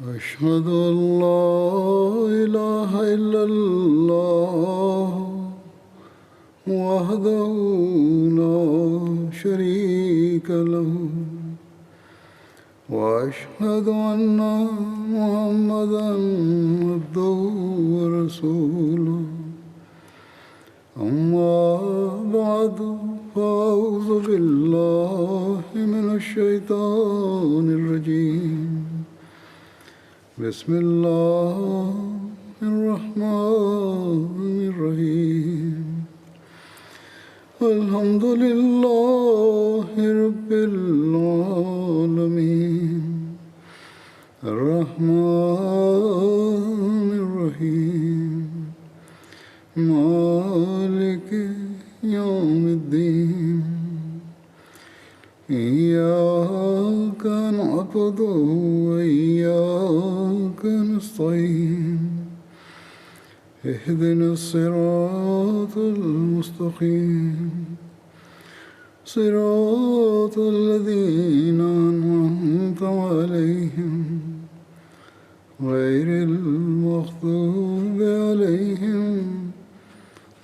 أشهد أن لا إله إلا الله وحده لا شريك له وأشهد أن محمدا عبده ورسوله أما بعد فأعوذ بالله من الشيطان الرجيم بسم الله الرحمن الرحيم الحمد لله رب العالمين الرحمن الرحيم مالك يوم الدين إياك نعبد وإياك نستعين اهدنا الصراط المستقيم صراط الذين أنعمت عليهم غير المغضوب عليهم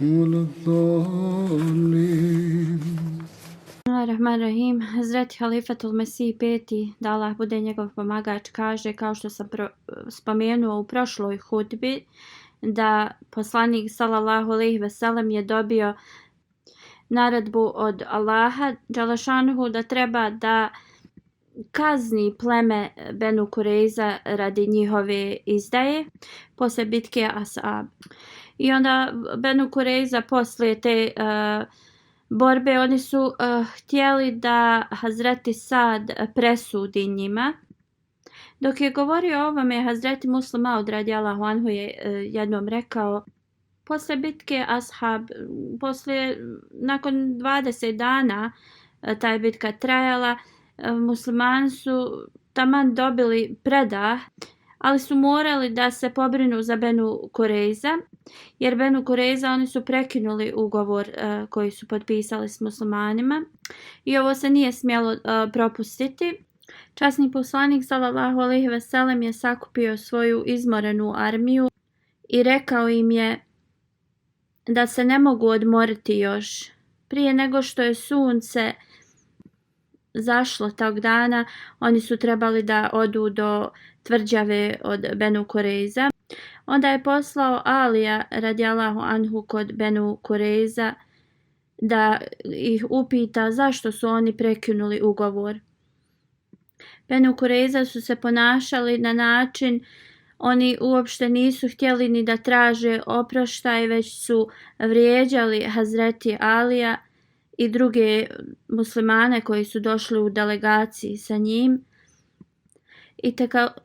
ولا الضالين. Rahim, Hazreti Halifatul Mesih peti, da Allah bude njegov pomagač, kaže, kao što sam spomenuo u prošloj hudbi, da poslanik sallallahu alejhi ve sellem je dobio naredbu od Allaha dželešanuhu da treba da kazni pleme Benu Kurejza radi njihove izdaje posle bitke Ashab. I onda Benu Kurejza posle te borbe oni su htjeli da Hazreti Sad presudi njima. Dok je govorio o ovome, Hazreti Muslim Maud radijallahu anhu je jednom rekao: posle bitke Ashab, nakon 20 dana ta je bitka trajala, muslimani su taman dobili predah, ali su morali da se pobrinu za Benu Kurejza, jer Benu Kurejza oni su prekinuli ugovor koji su potpisali s muslimanima i ovo se nije smjelo propustiti. Časni poslanik sallallahu alejhi ve sellem je sakupio svoju izmorenu armiju i rekao im je da se ne mogu odmoriti još. Prije nego što je sunce zašlo tog dana, oni su trebali da odu do tvrđave od Benu Kurejza. Onda je poslao Alija radijallahu anhu kod Benu Kurejza da ih upita zašto su oni prekinuli ugovor. Benu Kurejza su se ponašali na način, oni uopšte nisu htjeli ni da traže oproštaj, već su vrijeđali Hazreti Alija i druge muslimane koji su došli u delegaciji sa njim.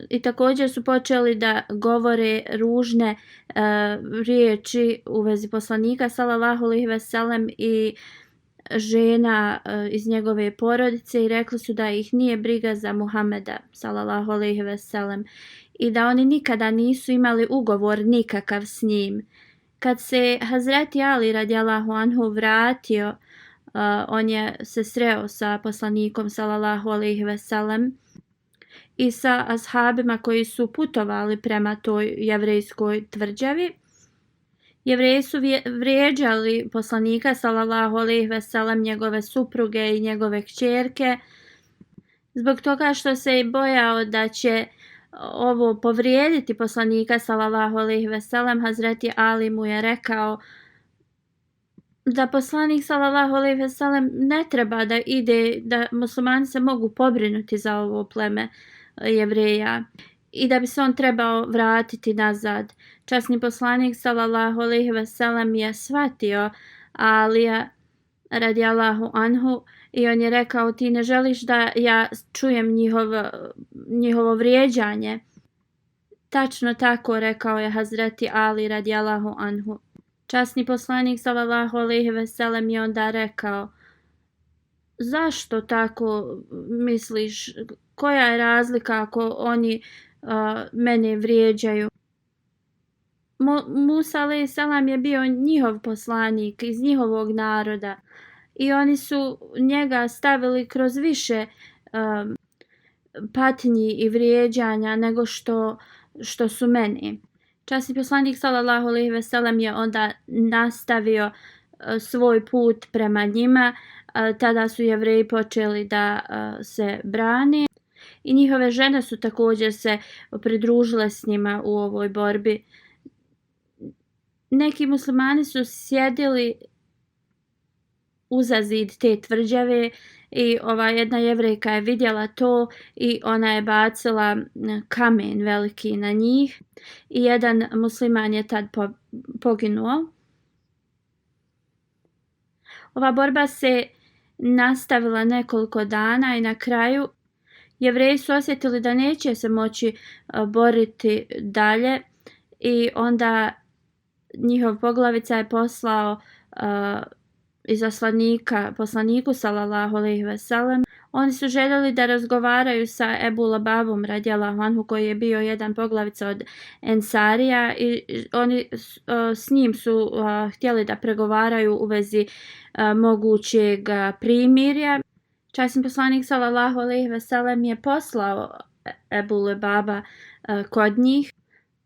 I također su počeli da govore ružne riječi u vezi poslanika sallallahu alejhi ve sellem i žena iz njegove porodice i rekli su da ih nije briga za Muhameda sallallahu alejhi ve sellem i da oni nikada nisu imali ugovor nikakav s njim. Kad se Hazreti Ali radijallahu anhu vratio, on je se sreo sa poslanikom sallallahu alejhi ve sellem i sa ashabima koji su putovali prema toj jevrejskoj tvrđavi. Jevreji su vrijeđali poslanika sallallahu alejhi ve sellem, njegove supruge i njegove kćerke, zbog toga što se je bojao da će ovo povrijediti poslanika sallallahu alejhi ve sellem. Hazreti Ali mu je rekao da poslanik sallallahu alejhi ve sellem ne treba da ide, da muslimani se mogu pobrinuti za ovo pleme Jevreja i da bi se on trebao vratiti nazad. Časni poslanik sallallahu alejhi ve sellem je shvatio Alija radijallahu anhu i on je rekao: ti ne želiš da ja čujem njihovo vrijeđanje? Tačno tako rekao je Hazreti Ali radijallahu anhu. Časni poslanik sallallahu alejhi ve sellem je onda rekao: zašto tako misliš? Koja je razlika ako oni mene vrijeđaju? Musa alejhi selam je bio njihov poslanik iz njihovog naroda i oni su njega stavili kroz više patnji i vrijeđanja nego što su meni. Časni poslanik sallallahu alejhi ve sellem je onda nastavio svoj put prema njima. Tada su Jevreji počeli da se brane i njihove žene su također se pridružile s njima u ovoj borbi. Neki muslimani su sjedili uza zid te tvrđave i jedna Jevrejka je vidjela to i ona je bacila kamen veliki na njih i jedan musliman je tad poginuo. Ova borba se nastavila nekoliko dana i na kraju Jevreji su osjetili da neće se moći boriti dalje i onda njihov poglavica je poslao izaslanika poslaniku sallallahu alejhi ve sellem. Oni su željeli da razgovaraju sa Ebu Lababom radijallahu anhu koji je bio jedan poglavica od Ensarija i oni s njim su htjeli da pregovaraju u vezi mogućeg primirja. Časni poslanik sallallahu alejhi ve sellem je poslao Ebu Lababa kod njih.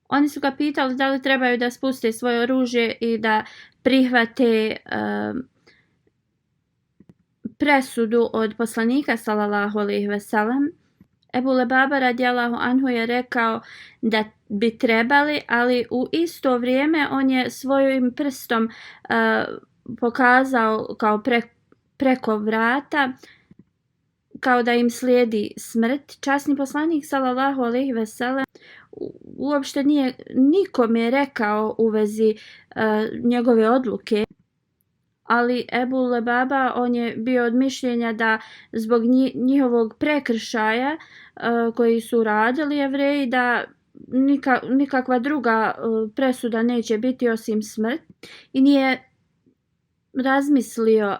Oni su ga pitali da li trebaju da spuste svoje oružje i da prihvate presudu od poslanika sallallahu alejhi ve sellem. Ebu Lebaba radijallahu anhu je rekao da bi trebali, ali u isto vrijeme on je svojim prstom pokazao kao preko vrata kao da im slijedi smrt. Časni poslanik sallallahu alejhi ve sellem uopšte nije nikome rekao u vezi njegove odluke. Ali Ebu Lebaba on je bio od mišljenja da zbog njihovog prekršaja koji su radili Jevreji da nikakva druga presuda neće biti osim smrt i nije razmislio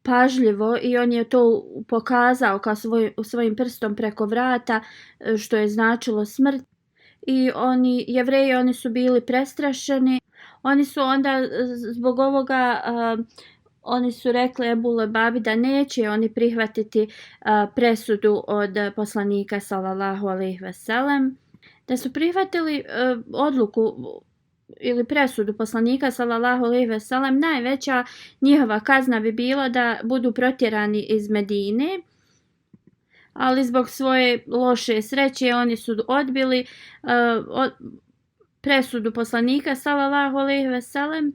pažljivo i on je to pokazao kao svojim prstom preko vrata što je značilo smrt i Jevreji oni su bili prestrašeni. Oni su onda zbog ovoga oni su rekli Ebu Lebabi da neće oni prihvatiti presudu od poslanika sallallahu alejhi ve sellem. Da su prihvatili odluku ili presudu poslanika sallallahu alejhi ve sellem, najveća njihova kazna bi bila da budu protjerani iz Medine. Ali zbog svoje loše sreće oni su odbili presudu poslanika sallallahu alejhi ve sellem.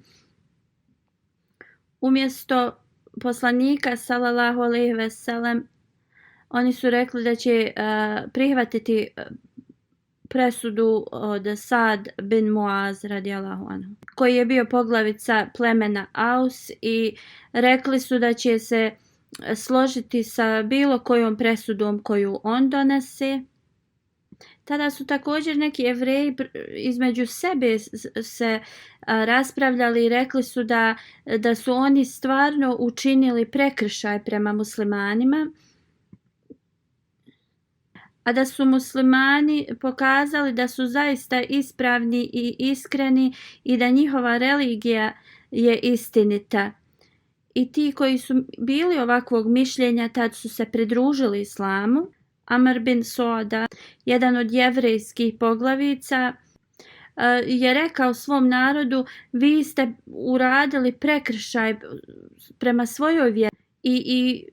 Umjesto poslanika sallallahu alejhi ve sellem oni su rekli da će prihvatiti presudu od Sad bin Muaz radijallahu anhu koji je bio poglavica plemena Aus i rekli su da će se složiti sa bilo kojom presudom koju on donese. Tada su također neki Jevreji između sebe se raspravljali i rekli su da su oni stvarno učinili prekršaj prema muslimanima, a da su muslimani pokazali da su zaista ispravni i iskreni i da njihova religija je istinita. I ti koji su bili ovakvog mišljenja tad su se pridružili islamu. Amr bin Soda, jedan od jevrejskih poglavica, je rekao svom narodu: vi ste uradili prekršaj prema svojoj vjeri i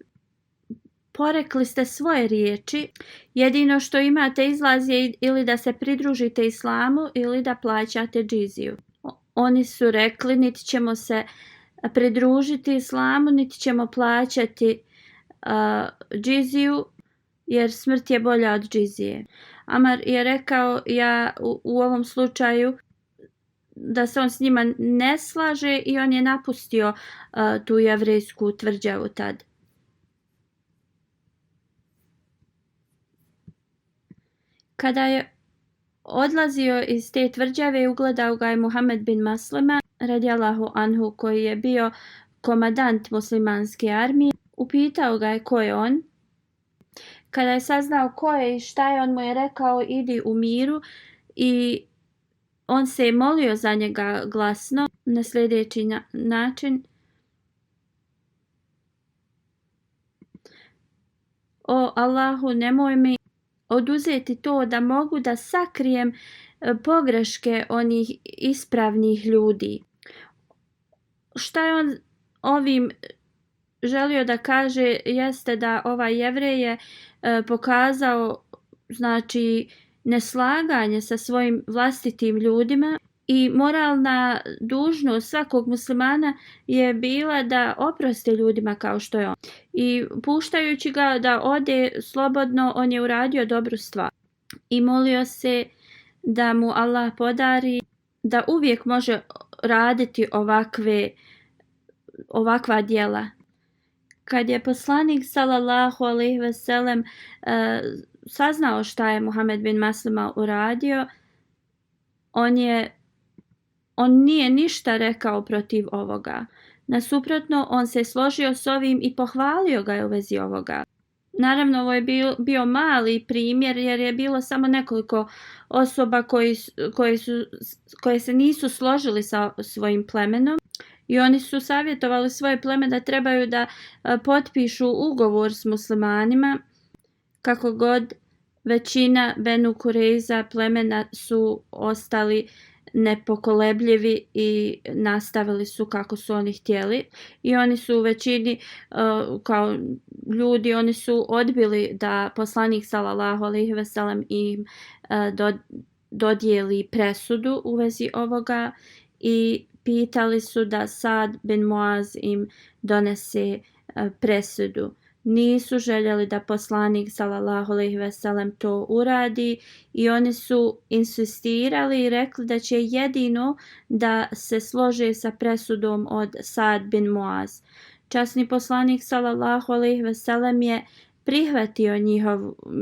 porekli ste svoje riječi. Jedino što imate izlaz je ili da se pridružite islamu ili da plaćate džiziju. Oni su rekli: niti ćemo se pridružiti islamu, niti ćemo plaćati džiziju, jer smrt je bolja od džizije. Amar je rekao u ovom slučaju da se on s njima ne slaže i on je napustio tu jevrejsku tvrđavu tad. Kada je odlazio iz te tvrđave, ugledao ga je Muhammed bin Maslema radijallahu anhu koji je bio komadant muslimanske armije. Upitao ga je ko je on. Kada je saznao ko je i šta je, on mu je rekao: idi u miru, i on se je molio za njega glasno na sljedeći način: o Allahu, nemoj mi oduzeti to da mogu da sakrijem pogreške onih ispravnih ljudi. Šta je on ovim želio da kaže jeste da ovaj Jevrej je pokazao znači neslaganje sa svojim vlastitim ljudima i moralna dužnost svakog muslimana je bila da oprosti ljudima kao što je on. I puštajući ga da ode slobodno, on je uradio dobru stvar. I molio se da mu Allah podari da uvijek može raditi ovakva djela. Kad je poslanik sallallahu alejhi ve sellem saznao šta je Muhammed bin Maslama uradio, on nije ništa rekao protiv ovoga. Nasuprotno, on se složio s ovim i pohvalio ga je u vezi ovoga. Naravno, ovo je bio mali primjer jer je bilo samo nekoliko osoba koje se nisu složili sa svojim plemenom i oni su savjetovali svoje pleme da trebaju da potpišu ugovor s muslimanima. Kako god, većina Benu Kurejza plemena su ostali nepokolebljivi i nastavili su kako su oni htjeli. I oni su u većini kao ljudi, oni su odbili da poslanik sallallahu alejhi ve sellem im dodijeli presudu u vezi ovoga i pitali su da Sad bin Muaz im donese presudu. Nisu željeli da poslanik sallallahu alejhi ve sellem to uradi i oni su insistirali i rekli da će jedino da se slože sa presudom od Sad bin Muaz. Časni poslanik sallallahu alejhi ve sellem je prihvatio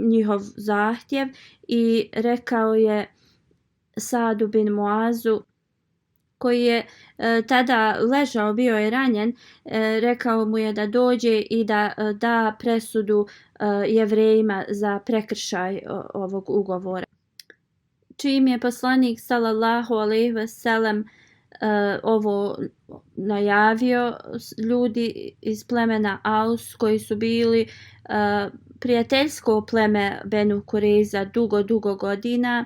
njihov zahtjev i rekao je Sadu bin Muazu, koji je tada ležao, bio je ranjen, rekao mu je da dođe i da presudu Jevrejima za prekršaj ovog ugovora. Čim je poslanik sallallahu alejhi ve sellem ovo najavio, ljudi iz plemena Aus koji su bili prijateljsko pleme Benu Kurejza dugo godina,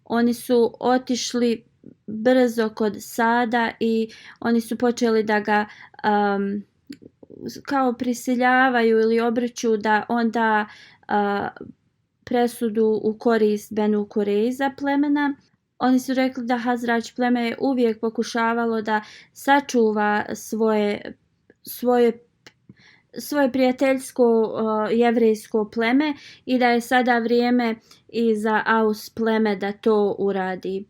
oni su otišli brzo kod Sada i oni su počeli da ga kao prisiljavaju ili obrću da on da presudu u korist Benu Kurejza plemena. Oni su rekli da Hazrač pleme je uvijek pokušavalo da sačuva svoje prijateljsko jevrejsko pleme i da je sada vrijeme i za Aus pleme da to uradi.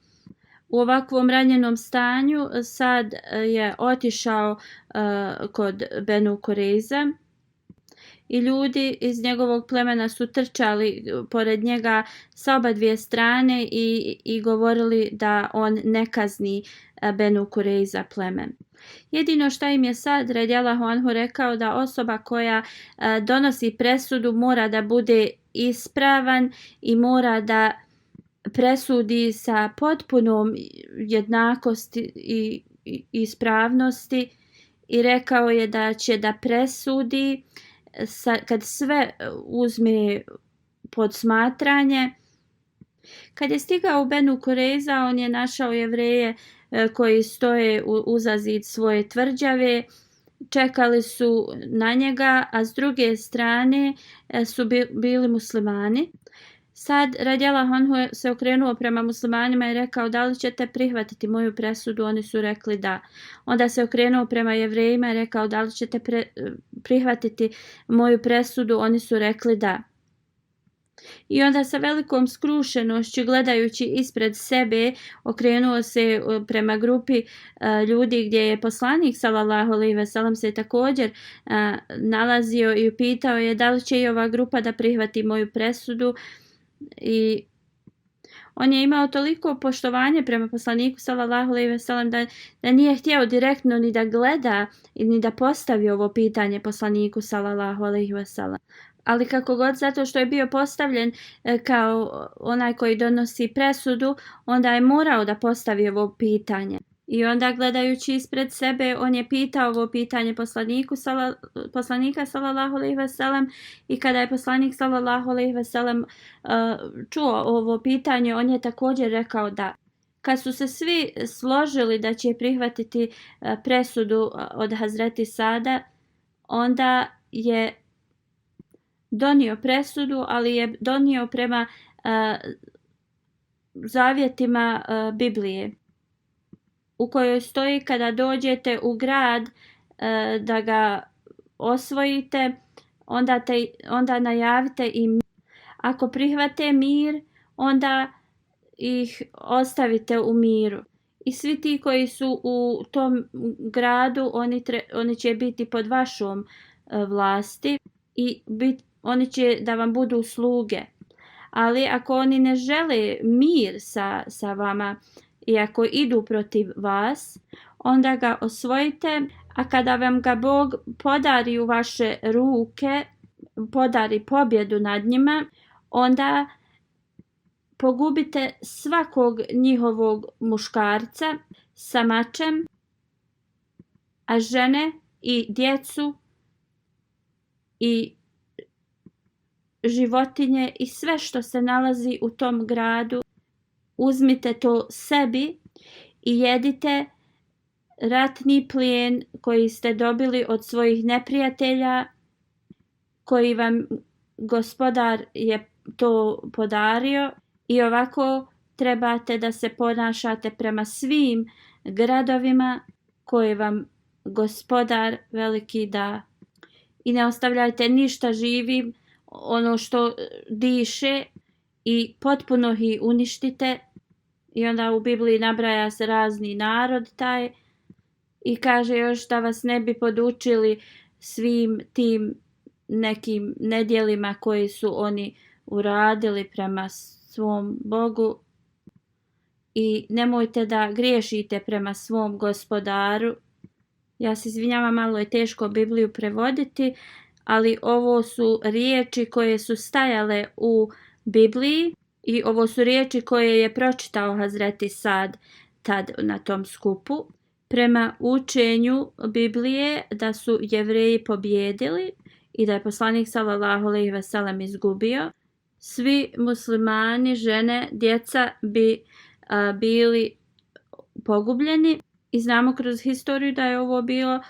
U ovakvom ranjenom stanju Sad je otišao kod Benu Kurejza i ljudi iz njegovog plemena su trčali pored njega sa oba dvije strane i govorili da on ne kazni Benu Kurejza pleme. Jedino što im je Sad radijallahu anhu rekao da osoba koja donosi presudu mora da bude ispravan i mora da presudi sa potpunom jednakosti i ispravnosti i rekao je da će da presudi kad sve uzme pod smatranje. Kad je stigao u Benu Kurejza, on je našao Jevreje koji stoje uza zid svoje tvrđave, čekali su na njega, a s druge strane su bili muslimani. Sad radijallahu anhu se okrenuo prema muslimanima i rekao da li ćete prihvatiti moju presudu, oni su rekli da. Onda se okrenuo prema Jevrejima i rekao da li ćete prihvatiti moju presudu, oni su rekli da. I onda sa velikom skrušenošću gledajući ispred sebe okrenuo se prema grupi ljudi gdje je poslanik sallallahu alejhi ve sellem se također nalazio i upitao je da li će i ova grupa da prihvati moju presudu. I on je imao toliko poštovanje prema poslaniku sallallahu alejhi ve sellem da nije htio direktno ni da gleda ni da postavi ovo pitanje poslaniku sallallahu alejhi ve sellem. Ali kako god, zato što je bio postavljen kao onaj koji donosi presudu, onda je morao da postavi ovo pitanje. I onda gledajući ispred sebe, on je pitao ovo pitanje poslanika sallallahu alejhi ve sellem, i kada je poslanik sallallahu alejhi ve sellem čuo ovo pitanje, on je također rekao da. Kad su se svi složili da će prihvatiti presudu od Hazreti Sada, onda je donio presudu, ali je donio prema zavjetima Biblije, u kojoj stoji kada dođete u grad da ga osvojite, onda najavite im. Ako prihvate mir, onda ih ostavite u miru. I svi ti koji su u tom gradu, oni će biti pod vašom vlasti i oni će da vam budu sluge. Ali ako oni ne žele mir sa vama i ako idu protiv vas, onda ga osvojite, a kada vam ga Bog podari u vaše ruke, podari pobjedu nad njima, onda pogubite svakog njihovog muškarca sa mačem, a žene i djecu i životinje i sve što se nalazi u tom gradu, uzmite to sebi i jedite ratni plijen koji ste dobili od svojih neprijatelja, koji vam gospodar je to podario, i ovako trebate da se ponašate prema svim gradovima koje vam gospodar veliki da. I ne ostavljajte ništa živim, ono što diše, i potpuno ih uništite. I onda u Bibliji nabraja se razni narod taj i kaže još da vas ne bi podučili svim tim nekim nedjelima koji su oni uradili prema svom Bogu, i nemojte da griješite prema svom gospodaru. Ja se izvinjavam, malo je teško Bibliju prevoditi, ali ovo su riječi koje su stajale u Bibliji i ovo su riječi koje je pročitao Hazreti Sad tad na tom skupu. Prema učenju Biblije da su Jevreji pobjedili i da je poslanik sallallahu alejhi ve sellem izgubio, svi muslimani, žene, djeca bi bili pogubljeni. I znamo kroz historiju da je ovo bilo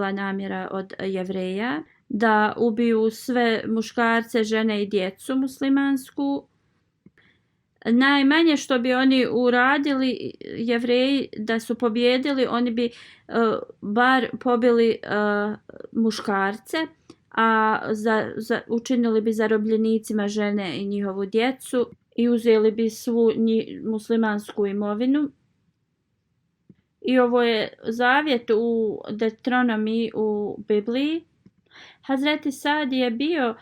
namjera od Jevreja da ubiju sve muškarce, žene i djecu muslimansku. Najmanje što bi oni uradili, Jevreji, da su pobjedili, oni bi bar pobili muškarce, a učinili bi zarobljenicima žene i njihovu djecu i uzeli bi svu muslimansku imovinu. I ovo je zavjet u Deuteronomiji u Bibliji. Hazreti Sad je bio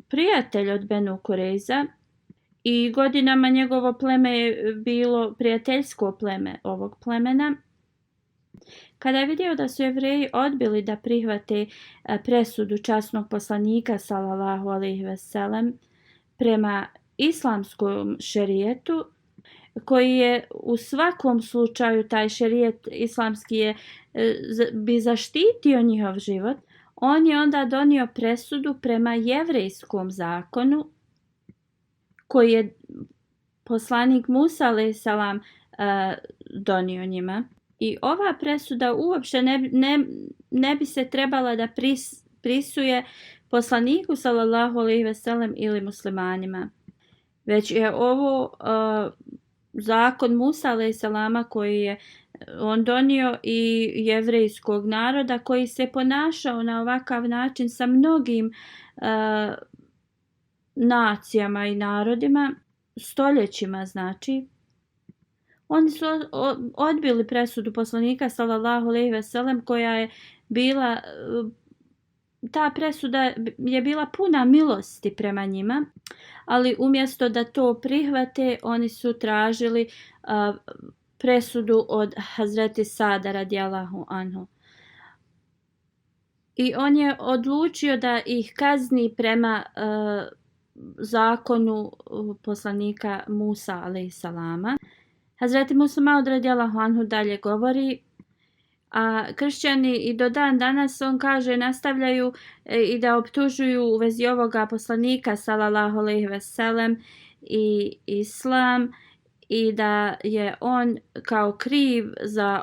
prijatelj od Benu Kurejza i godinama njegovo pleme je bilo prijateljsko pleme ovog plemena. Kada je vidio da su Jevreji odbili da prihvate presudu časnog poslanika sallallahu alejhi ve sellem prema islamskom šerijetu, koji je u svakom slučaju, taj šerijet islamski bi zaštitio njihov život, on je onda donio presudu prema jevrejskom zakonu koji je poslanik Musa alejhi selam donio njima. I ova presuda uopće ne bi se trebala da prisuje poslaniku sallallahu alejhi ve sellem ili muslimanima, već je ovo zakon Musa alejhi selama koji je on donio i jevrejskog naroda, koji se ponašao na ovakav način sa mnogim nacijama i narodima, stoljećima znači. Oni su odbili presudu poslanika sallallahu alejhi ve sellem, koja je bila, ta presuda je bila puna milosti prema njima, ali umjesto da to prihvate, oni su tražili presudu od Hazreti Sada radijallahu anhu. I on je odlučio da ih kazni prema zakonu poslanika Musa alejselama. Hazreti Musa Maud radijallahu anhu dalje govori, a kršćani i do dan danas, on kaže, nastavljaju i da optužuju u vezi ovoga poslanika sallallahu alejhi ve sellem i islam, i da je on kao kriv za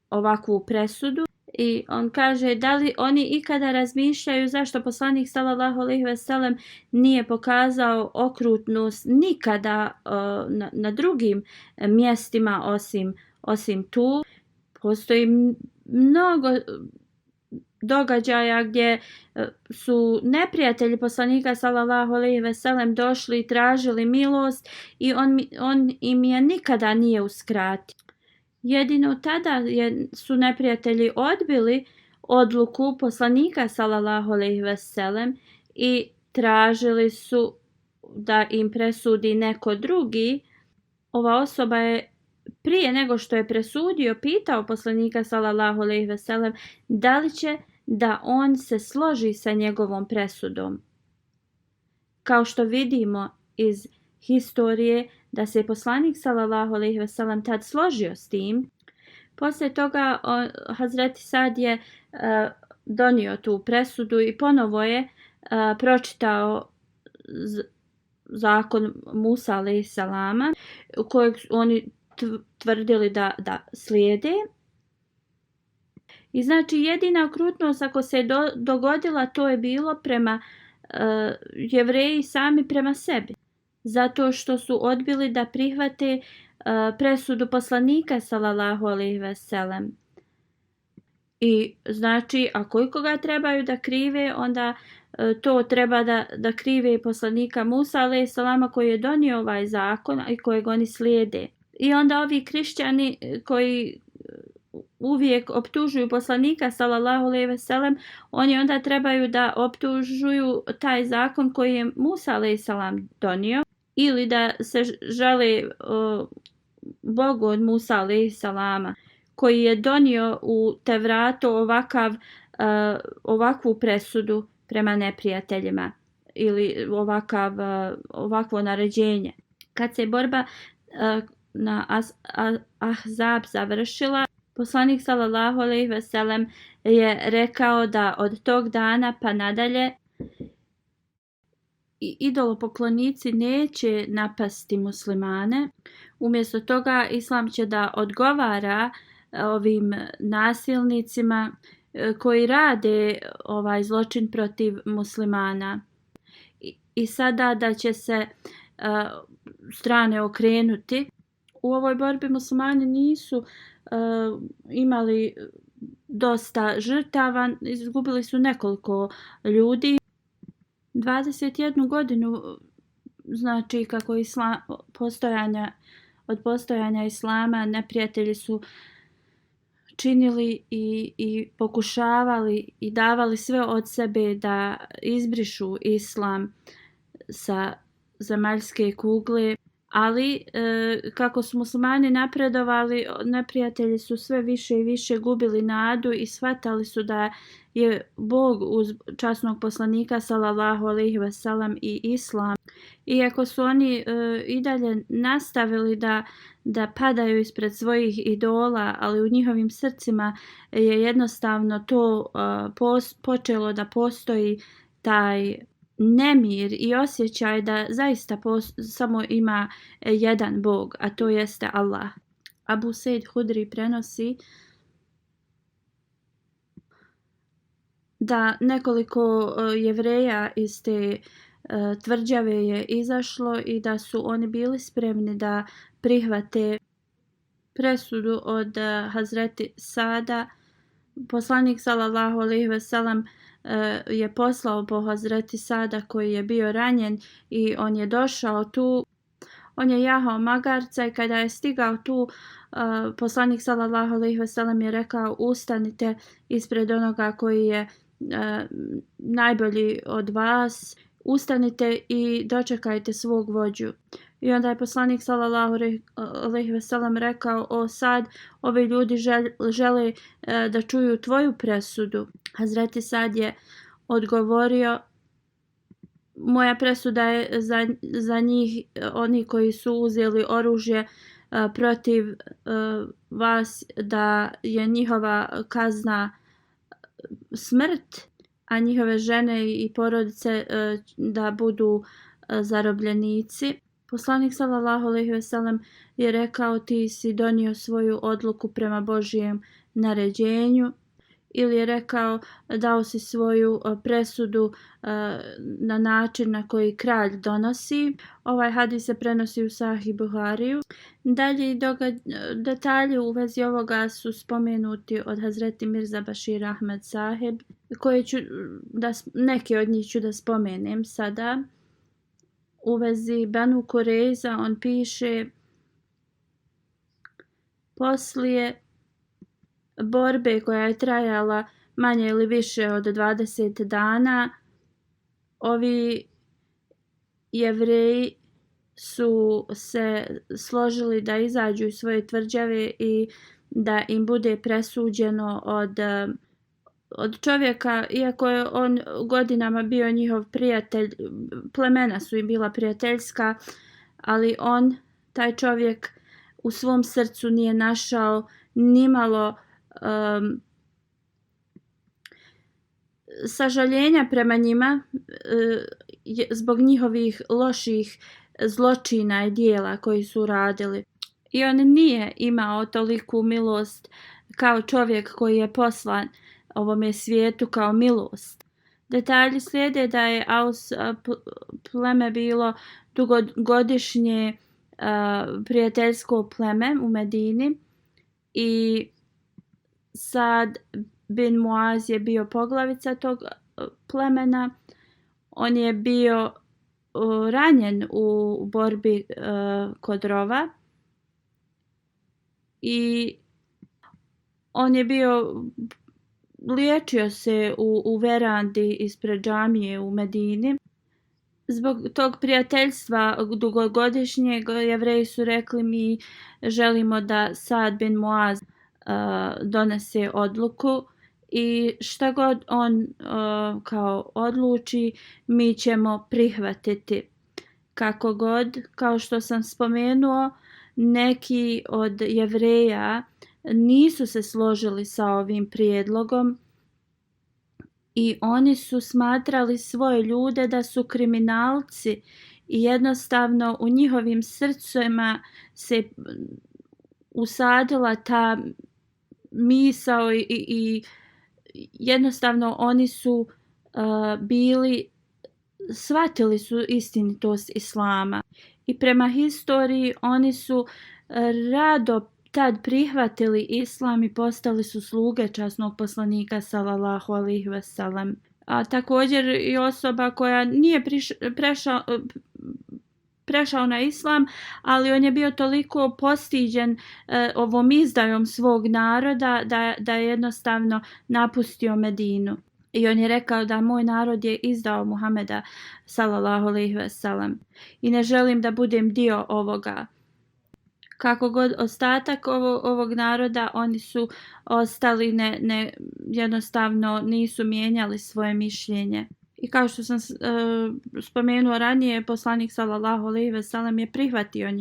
ovakvu presudu. I on kaže, da li oni ikada razmišljaju zašto poslanik sallallahu alejhi ve sellem nije pokazao okrutnost nikada na drugim mjestima osim tu. Postoji mnogo događaja gdje su neprijatelji poslanika sallallahu alejhi ve sellem došli i tražili milost i on im je nikada nije uskratio. Jedino tada su neprijatelji odbili odluku poslanika sallallahu alejhi ve sellem i tražili su da im presudi neko drugi. Ova osoba je prije nego što je presudio pitao poslanika sallallahu alejhi ve sellem da li će da on se složi sa njegovom presudom. Kao što vidimo iz historije da se poslanik sallallahu alejhi ve sellem tad složio s tim. Poslije toga Hazreti Sad je donio tu presudu i ponovo je pročitao zakon Musa alejselama kojeg oni tvrdili da slijede. I znači jedina okrutnost ako se dogodila, to je bilo prema Jevreji sami prema sebi. Zato što su odbili da prihvate presudu poslanika sallallahu alejhi ve sellem. I znači ako ikoga trebaju da krive, onda to treba da krive poslanika Musa alejselama koji je donio ovaj zakon i kojeg oni slijede. I onda ovi kršćani koji uvijek optužuju poslanika sallallahu alejhi ve sellem, oni onda trebaju da optužuju taj zakon koji je Musa alejselam donio, ili da se žale Bogu od Musa alejselama koji je donio u Tevratu ovakvu presudu prema neprijateljima ili ovakvo naređenje. Kad se borba na Ahzab završila, poslanik sallallahu alejhi ve sellem je rekao da od tog dana pa nadalje idolopoklonici neće napasti muslimane. Umjesto toga islam će da odgovara ovim nasilnicima koji rade ovaj zločin protiv muslimana. I sada da će se strane okrenuti. U ovoj borbi muslimani nisu imali dosta žrtava, izgubili su nekoliko ljudi. 21 godinu, znači kako od postojanja islama, neprijatelji su činili i pokušavali i davali sve od sebe da izbrišu islam sa zemaljske kugle. Ali kako su muslimani napredovali, neprijatelji su sve više i više gubili nadu i shvatali su da je Bog uz časnog poslanika sallallahu alejhi ve sellem i islam. Iako su oni i dalje nastavili da padaju ispred svojih idola, ali u njihovim srcima je jednostavno to počelo da postoji taj nemir i osjećaj da zaista samo ima jedan Bog, a to jeste Allah. Abu Sejd Hudri prenosi da nekoliko Jevreja iz te tvrđave je izašlo i da su oni bili spremni da prihvate presudu od Hazreti Sada. Poslanik sallallahu alejhi ve sellem je poslao po Hazreti Sada koji je bio ranjen i on je došao tu. On je jahao magarca i kada je stigao tu, poslanik sallallahu alejhi ve sellem je rekao: ustanite ispred onoga koji je najbolji od vas, ustanite i dočekajte svog vođu. I onda je poslanik sallallahu alejhi ve sellem rekao: o Sad, ovi ljudi žele da čuju tvoju presudu. Hazreti Sad je odgovorio moja presuda je za njih, oni koji su uzeli oružje protiv vas, da je njihova kazna smrt, a njihove žene i porodice da budu zarobljenici. Poslanik sallallahu alejhi ve sellem je rekao: ti si donio svoju odluku prema Božijem naređenju, ili je rekao dao si svoju presudu na način na koji kralj donosi. Ovaj hadis se prenosi u Sahih Buhariju. Dalje detalji u vezi ovoga su spomenuti od Hazreti Mirza Bashir Ahmed Saheb, koji neki od njih ću da spomenem sada. U vezi Benu Kurejza on piše: poslije borbe koja je trajala manje ili više od 20 dana, ovi Jevreji su se složili da izađu iz svoje tvrđave i da im bude presuđeno od čovjeka, iako je on godinama bio njihov prijatelj, plemena su im bila prijateljska, ali taj čovjek u svom srcu nije našao nimalo sažaljenja prema njima zbog njihovih loših zločina i dijela koji su radili. I on nije imao toliku milost kao čovjek koji je poslan ovome svijetu kao milost. Detalji slijede da je Aus pleme bilo dugogodišnje prijateljsko pleme u Medini i Sad bin Muaz je bio poglavica tog plemena. On je bio ranjen u borbi kod rova i on je bio liječio se u verandi ispred džamije u Medini. Zbog tog prijateljstva dugogodišnjeg, Jevreji su rekli: mi želimo da Sad bin Muaz donese odluku i šta god on kao odluči, mi ćemo prihvatiti. Kako god, kao što sam spomenuo, neki od Jevreja nisu se složili sa ovim prijedlogom i oni su smatrali svoje ljude da su kriminalci i jednostavno u njihovim srcima se usadila ta misao i jednostavno oni su shvatili su istinitost islama i prema historiji oni su rado tad prihvatili islam i postali su sluge časnog poslanika sallallahu alejhi ve sellem. A također i osoba koja nije prešao na islam, ali on je bio toliko postiđen ovom izdajom svog naroda da je jednostavno napustio Medinu. I on je rekao da moj narod je izdao Muhameda sallallahu alejhi ve sellem i ne želim da budem dio ovoga. Kako god ostatak ovog naroda, oni su ostali, jednostavno nisu mijenjali svoje mišljenje. I kao što sam spomenuo ranije, poslanik sallallahu alejhi ve sellem je prihvatio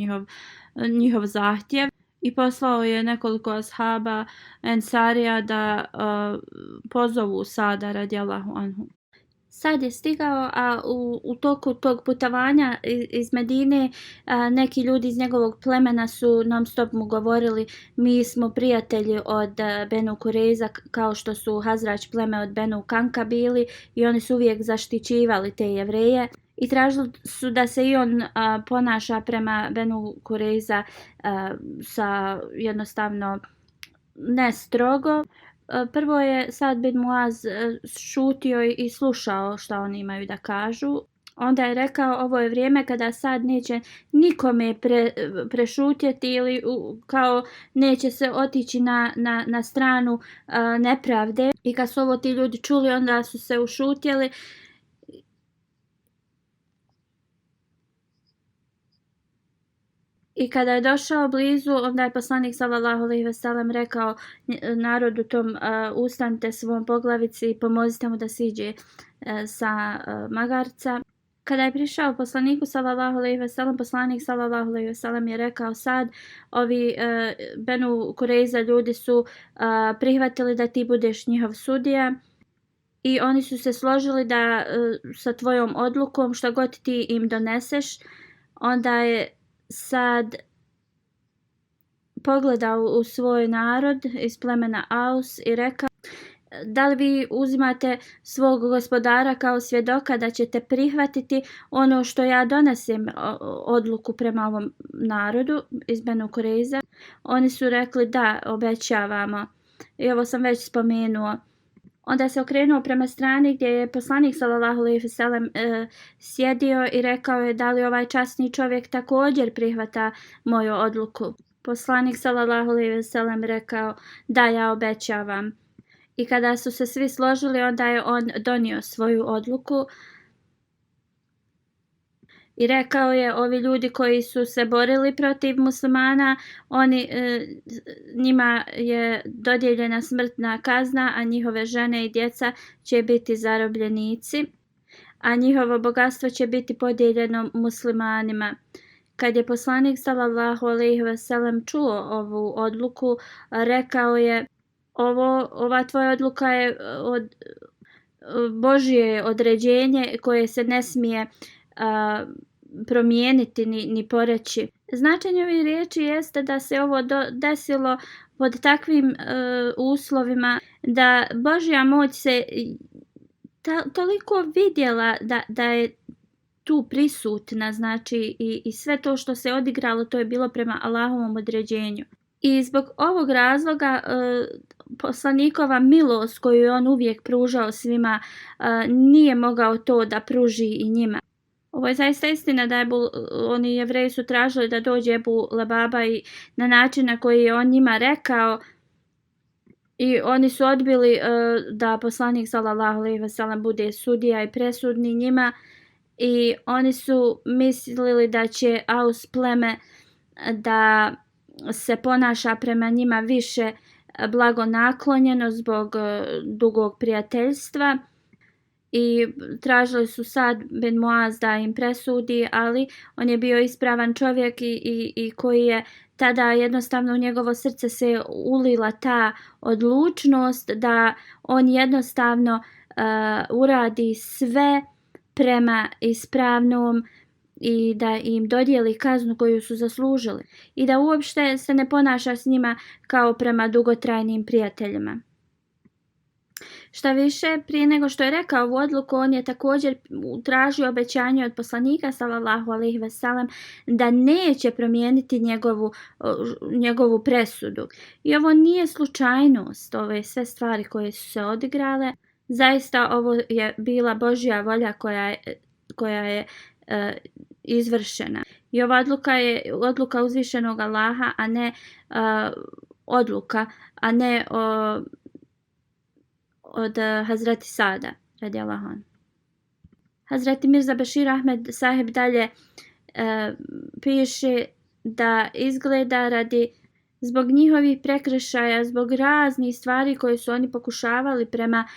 njihov zahtjev i poslao je nekoliko ashaba Ensarija da pozovu Sada radijallahu anhu. Sad je stigao, a u toku tog putovanja iz Medine neki ljudi iz njegovog plemena su non stop mu govorili: mi smo prijatelji od Benu Kurejza, kao što su Hazrač pleme od Benu Kanka bili, i oni su uvijek zaštićivali te Jevreje i tražili su da se i on ponaša prema Benu Kurejza sa jednostavno ne strogo. Prvo je Sad bin Muaz šutio i slušao šta oni imaju da kažu. Onda je rekao: ovo je vrijeme kada Sad neće nikome prešutjeti ili kao neće se otići na stranu nepravde. I kad su ovo ti ljudi čuli, onda su se ušutjeli. I kada je došao blizu, onda je poslanik sallallahu alejhi ve sellem rekao narodu tom: ustanite svom poglavici i pomozite mu da siđe sa magarca. Kada je prišao poslaniku sallallahu alejhi ve sellem, poslanik sallallahu alejhi ve sellem je rekao: Sad ovi Benu Kurejza ljudi su prihvatili da ti budeš njihov sudija i oni su se složili da sa tvojom odlukom šta god ti im doneseš. Onda je Sad pogledao u svoj narod iz plemena Aus i rekao: da li vi uzimate svog gospodara kao svjedoka da ćete prihvatiti ono što ja donesem odluku prema ovom narodu iz Benu Kurejza? Oni su rekli da, obećavamo. I ovo sam već spomenuo. Onda se okrenuo prema strani gdje je poslanik sallallahu alejhi ve sellem sjedio i rekao je: da li ovaj časni čovjek također prihvata moju odluku? Poslanik sallallahu alejhi ve sellem rekao: da, ja obećavam. I kada su se svi složili, onda je on donio svoju odluku i rekao je: ovi ljudi koji su se borili protiv muslimana, njima je dodijeljena smrtna kazna, a njihove žene i djeca će biti zarobljenici, a njihovo bogatstvo će biti podijeljeno muslimanima. Kad je poslanik sallallahu alejhi ve sellem čuo ovu odluku, rekao je: ova tvoja odluka je Božje određenje koje se ne smije promijeniti ni poreći. Značenje ovih riječi jeste da se ovo desilo pod takvim uslovima da Božja moć se toliko vidjela da je tu prisutna, znači i sve to što se odigralo, to je bilo prema Allahovom određenju. I zbog ovog razloga poslanikova milost koju je on uvijek pružao svima, nije mogao to da pruži i njima. Ovo je zaista istina da oni Jevreji su tražili da dođe Ebu Lebaba i na način na koji je on njima rekao, i oni su odbili da poslanik sallallahu alejhi ve sellem bude sudija i presudni njima, i oni su mislili da će Aus pleme da se ponaša prema njima više blagonaklonjeno zbog dugog prijateljstva, i tražili su Sad bin Muaz da im presudi, ali on je bio ispravan čovjek i koji je tada jednostavno u njegovo srce se ulila ta odlučnost da on jednostavno uradi sve prema ispravnom i da im dodijeli kaznu koju su zaslužili i da uopšte se ne ponaša s njima kao prema dugotrajnim prijateljima. Šta više, prije nego što je rekao ovu odluku, on je također tražio obećanje od poslanika sallallahu alejhi ve sellem da neće promijeniti njegovu presudu. I ovo nije slučajnost, ove sve stvari koje su se odigrale. Zaista ovo je bila Božja volja koja je izvršena. I ova odluka je odluka uzvišenog Allaha, a ne odluka, a ne od Hazreti Sada radijallahu anhu. Hazreti Mirza Bešir Ahmed Sahib dalje piše da izgleda zbog njihovih prekršaja, zbog raznih stvari koje su oni pokušavali prema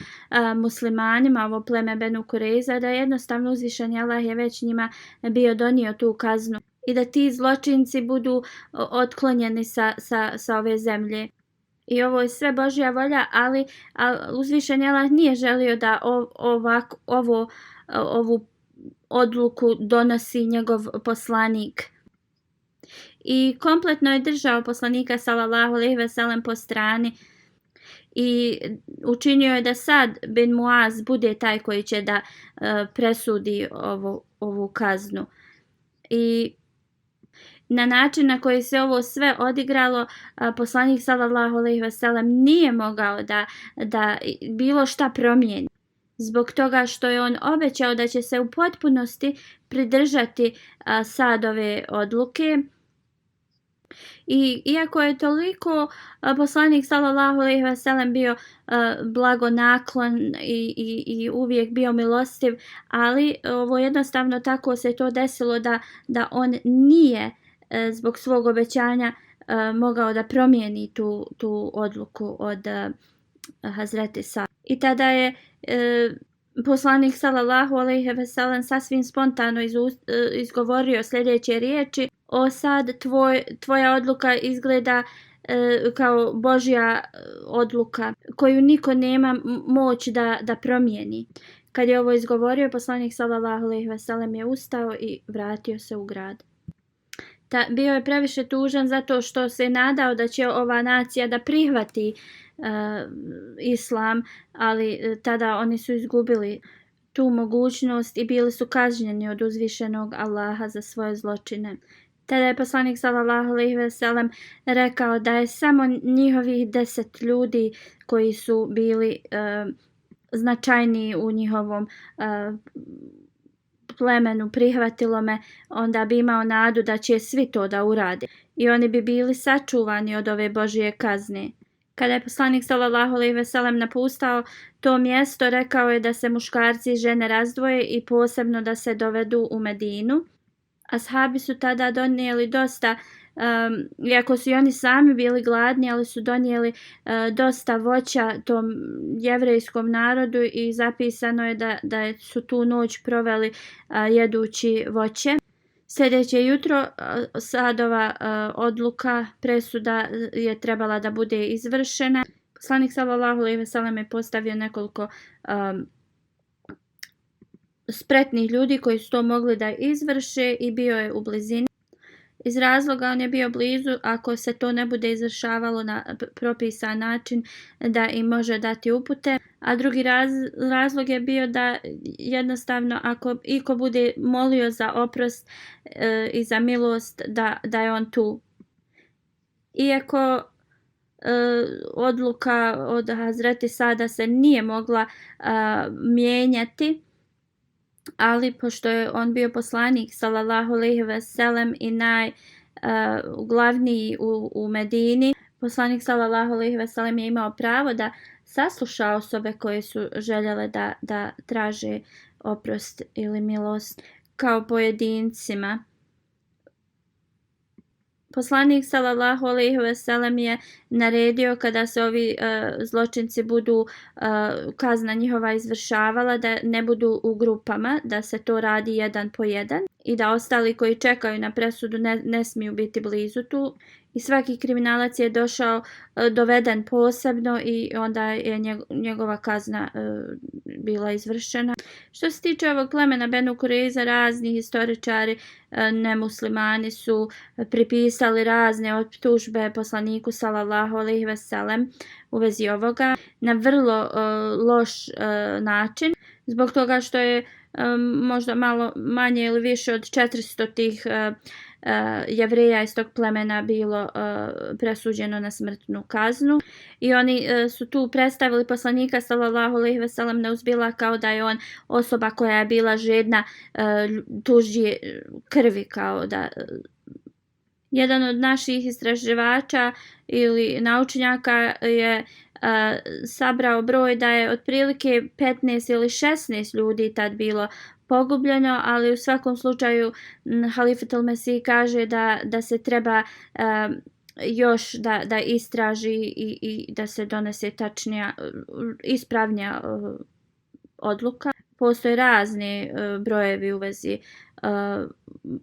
muslimanima, ovo pleme Benu Kurejza, da jednostavno uzvišeni Allah je već njima bio donio tu kaznu i da ti zločinci budu otklonjeni sa ove zemlje. I ovo je sve Božja volja, ali uzvišeni Allah nije želio da ovu odluku donosi njegov poslanik. I kompletno je držao poslanika sallallahu alejhi ve sellem po strani i učinio je da Sad bin Muaz bude taj koji će da presudi ovu kaznu. I na način na koji se ovo sve odigralo, poslanik sallallahu alejhi ve sellem nije mogao da bilo šta promijeni. Zbog toga što je on obećao da će se u potpunosti pridržati Sadove odluke. I iako je toliko poslanik sallallahu alejhi ve sellem bio blagonaklon i uvijek bio milostiv, ali ovo jednostavno tako se to desilo da on nije zbog svog obećanja mogao da promijeni tu odluku od Hazreti Sa. I tada je poslanik sallallahu alejhi ve sellem sasvim spontano izgovorio sljedeće riječi: O Sad, tvoja odluka izgleda kao Božja odluka koju niko nema moć da promijeni. Kad je ovo izgovorio, poslanik sallallahu alejhi ve sellem je ustao i vratio se u grad. Bio je previše tužan zato što se nadao da će ova nacija da prihvati islam, ali tada oni su izgubili tu mogućnost i bili su kažnjeni od uzvišenog Allaha za svoje zločine. Tada je poslanik sallallahu alejhi ve sellem rekao da je samo njihovih 10 ljudi koji su bili značajniji u njihovom plemenu prihvatilo me, onda bi imao nadu da će svi to da urade i oni bi bili sačuvani od ove Božje kazne. Kada je poslanik sallallahu alejhi ve sellem napustao to mjesto, rekao je da se muškarci i žene razdvoje i posebno da se dovedu u Medinu. Ashabi su tada donijeli dosta, iako su i oni sami bili gladni, ali su donijeli dosta voća tom jevrejskom narodu i zapisano je da su tu noć proveli jedući voće. Sljedeće jutro Sadova odluka, presuda je trebala da bude izvršena. Poslanik sallallahu alejhi ve sellem je postavio nekoliko spretnih ljudi koji su to mogli da izvrše i bio je u blizini. Iz razloga on je bio blizu, ako se to ne bude izvršavalo na propisan način, da im može dati upute. A drugi razlog je bio da jednostavno ako iko bude molio za oprost i za milost, da je on tu. Iako odluka od Hazreti Sada se nije mogla mijenjati, ali pošto je on bio poslanik sallallahu alejhi ve sellem i najglavniji u Medini, poslanik sallallahu alejhi ve sellem je imao pravo da sasluša osobe koje su željele da traže oprost ili milost kao pojedincima. Poslanik sallallahu alejhi ve sellem je naredio kada se ovi zločinci budu kazna njihova izvršavala da ne budu u grupama, da se to radi jedan po jedan i da ostali koji čekaju na presudu ne smiju biti blizu tu. I svaki kriminalac je doveden posebno i onda je njegova kazna bila izvršena. Što se tiče ovog plemena Benu Kureiza, razni historičari nemuslimani su pripisali razne optužbe poslaniku sallallahu alejhi ve sellem u vezi ovoga na vrlo loš način, zbog toga što je možda malo manje ili više od 400 tih Jevreja iz tog plemena bilo presuđeno na smrtnu kaznu i oni su tu predstavili poslanika sallallahu alejhi ve sellem neuzbila kao da je on osoba koja je bila žedna tužje krvi, kao da jedan od naših istraživača ili naučnjaka je sabrao broj da je otprilike 15 ili 16 ljudi tad bilo pogubljeno, ali u svakom slučaju Halifat al-Mesih kaže da se treba još da istraži i da se donese tačnija, ispravnija odluka. Postoje razne brojevi u vezi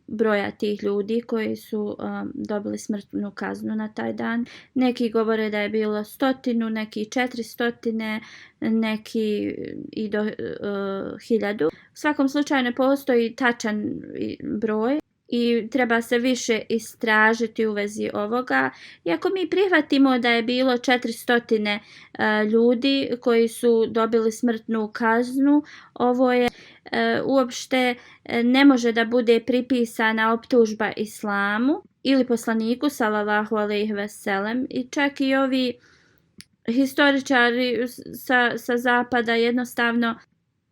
broja tih ljudi koji su dobili smrtnu kaznu na taj dan. Neki govore da je bilo 100, neki 400, neki i do 1000. U svakom slučaju ne postoji tačan broj i treba se više istražiti u vezi ovoga. Iako mi prihvatimo da je bilo 400 ljudi koji su dobili smrtnu kaznu, ovo je uopšte ne može da bude pripisana optužba islamu ili poslaniku sallallahu alejhi ve sellem i čak i ovi historičari sa zapada jednostavno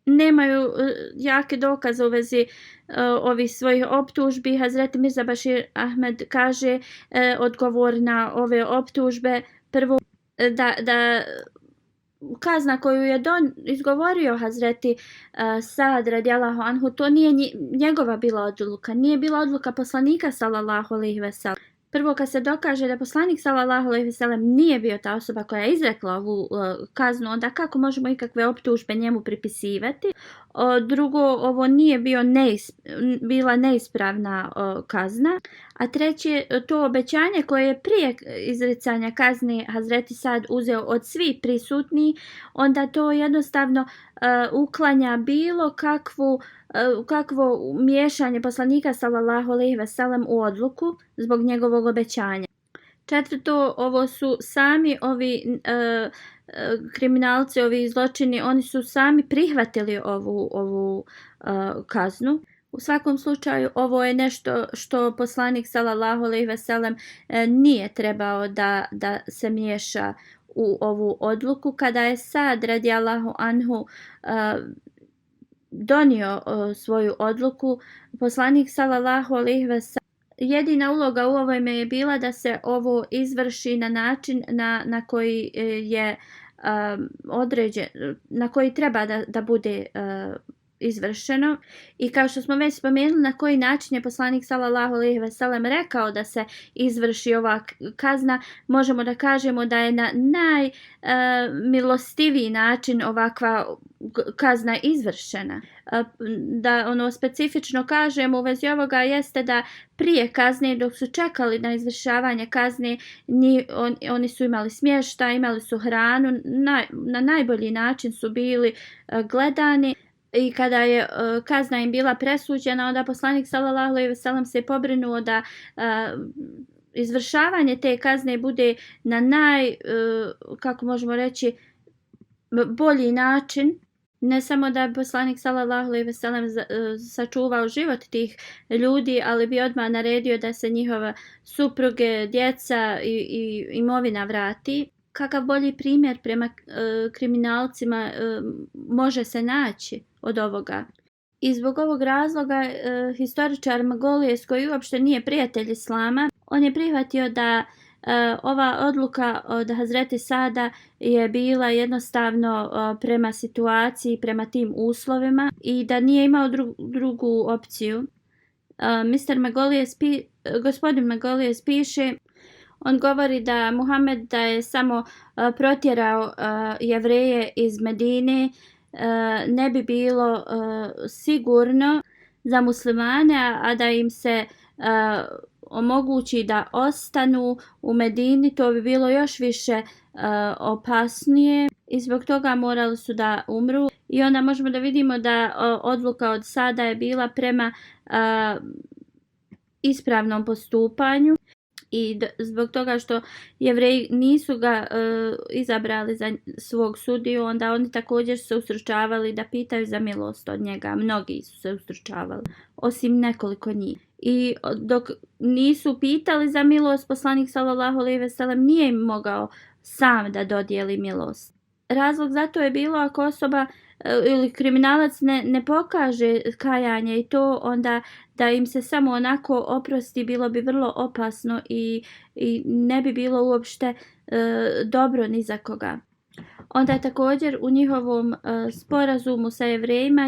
nemaju jake dokaze u vezi ovih svojih optužbi. Hazreti Mirza Bashir Ahmed kaže odgovor na ove optužbe prvo da kazna koju je izgovorio Hazreti Sad radijallahu anhu, to nije njegova bila odluka, nije bila odluka poslanika sallallahu alejhi ve sellem. Prvo, kad se dokaže da poslanik sallallahu alejhi ve sellem nije bio ta osoba koja je izrekla ovu kaznu, onda kako možemo ikakve optužbe njemu pripisivati? Drugo, ovo nije bila neispravna kazna. A treće, to obećanje koje je prije izricanja kazne Hazreti Sad uzeo od svih prisutnih, onda to jednostavno uklanja bilo kakvo miješanje poslanika sallallahu alejhi ve sellem u odluku zbog njegovog obećanja. Četvrto, ovo su sami ovi kriminalci, ovi zločini, oni su sami prihvatili ovu kaznu. U svakom slučaju ovo je nešto što poslanik sallallahu alejhi ve sellem nije trebao da se miješa u ovu odluku. Kada je Sad radijallahu anhu donio svoju odluku, poslanik sallallahu alejhi ve sellem, jedina uloga u ovome je bila da se ovo izvrši na način na koji je određen, na koji treba da bude izvršeno. I kao što smo već spomenuli na koji način je poslanik sallallahu alejhi ve sellem rekao da se izvrši ova kazna, možemo da kažemo da je na najmilostiviji način ovakva kazna izvršena. Da ono specifično kažemo u vezi ovoga jeste da prije kazne, dok su čekali na izvršavanje kazne, oni su imali smještaj, imali su hranu, na najbolji način su bili gledani. I kada je kazna im bila presuđena, onda poslanik sallallahu alejhi ve sellem se pobrinuo da izvršavanje te kazne bude na kako možemo reći, bolji način. Ne samo da bi poslanik sallallahu alejhi ve sellem sačuvao život tih ljudi, ali bi odmah naredio da se njihove supruge, djeca i imovina vrati. Kakav bolji primjer prema kriminalcima može se naći od ovoga? I zbog ovog razloga historičar Magolijes, koji uopšte nije prijatelj islama, on je prihvatio da ova odluka od Hazreti Sada je bila jednostavno prema situaciji, prema tim uslovima i da nije imao drugu opciju. Gospodin Magolijes piše, on govori da Muhammed da je samo protjerao Jevreje iz Medine, ne bi bilo sigurno za muslimane, a da im se omogući da ostanu u Medini, to bi bilo još više opasnije i zbog toga morali su da umru. I onda možemo da vidimo da odluka od Sada je bila prema ispravnom postupanju. I zbog toga što Jevreji nisu ga izabrali za svog sudiju, onda oni također se ustručavali da pitaju za milost od njega. Mnogi su se ustručavali, osim nekoliko njih. I dok nisu pitali za milost, poslanik sallallahu alejhi ve sellem nije im mogao sam da dodijeli milost. Razlog za to je bilo ako osoba ili kriminalac ne pokaže kajanje i to, onda da im se samo onako oprosti bilo bi vrlo opasno i ne bi bilo uopšte dobro ni za koga. Onda je također u njihovom sporazumu sa Jevrejima